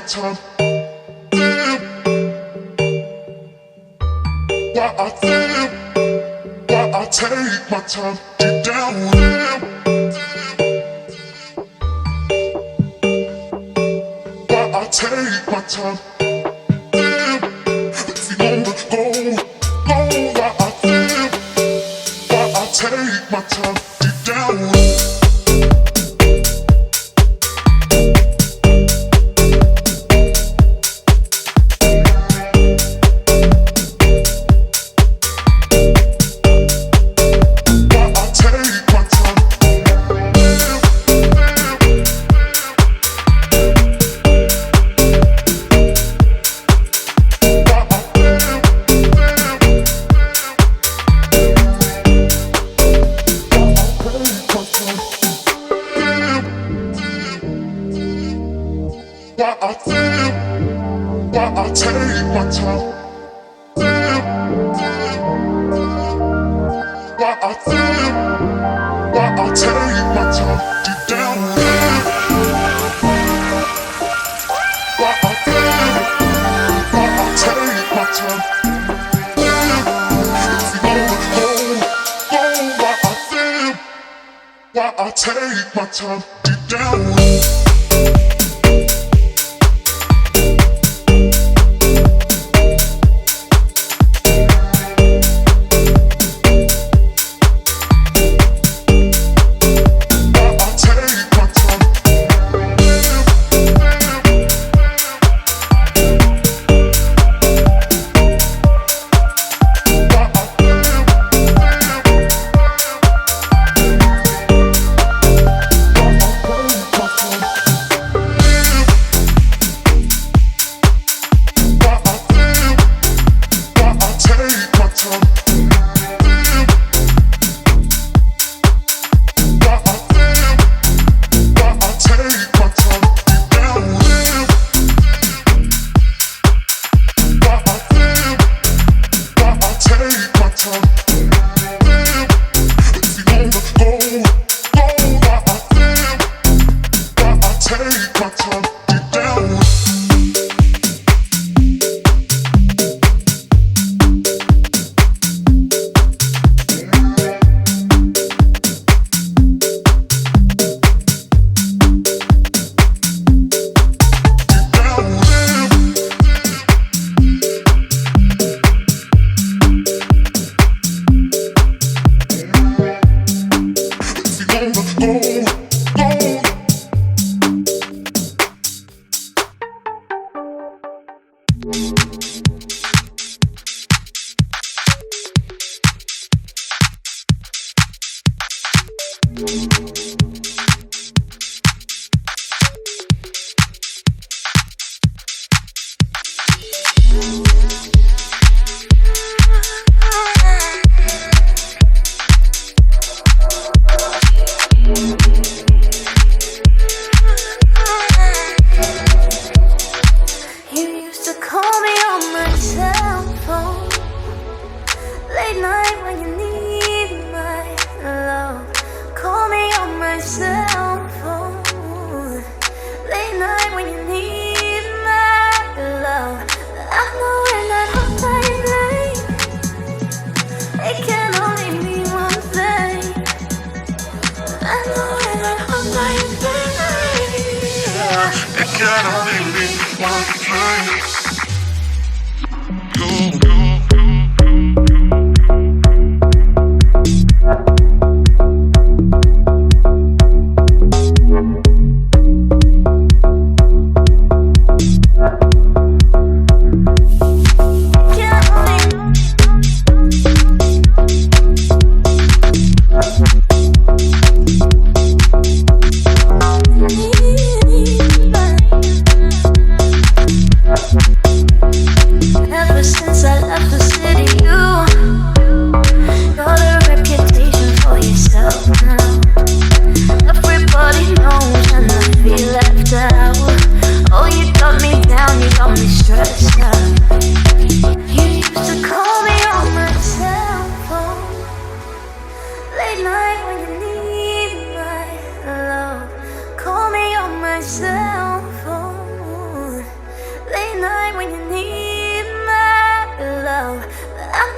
time. Damn. Why I damn. Why I take my time. Deep down. Damn. Why I take my time. Damn. If you wanna go. Why I damn. Why I take my time. Deep down. I take my time deep down.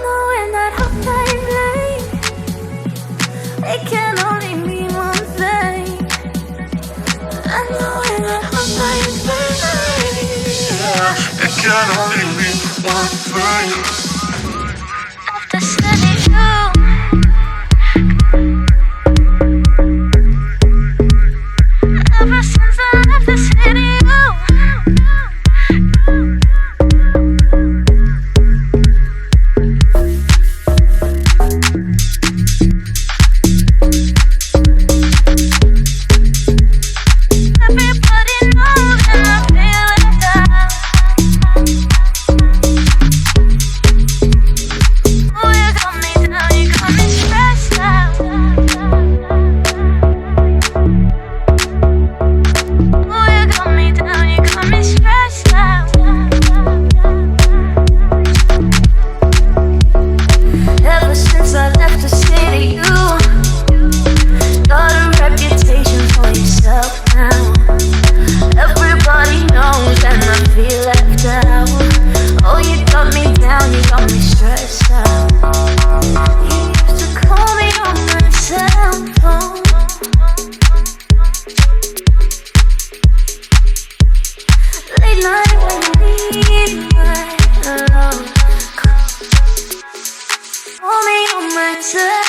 know when that hot night late, it can only mean one thing. I know when that hot night late, it can only mean one thing. after studying you, ever since I left the city, everybody knows and I feel left out. Oh, you got me down, you got me stressed out. Oh, you got me down, you got me stressed out. Ever since I left the city, you got a reputation for yourself now. Everybody knows and I feel left out. Oh, you got me down, you got me stressed out. You used to call me on my cell phone. Late night when you need my love. Call me on my cell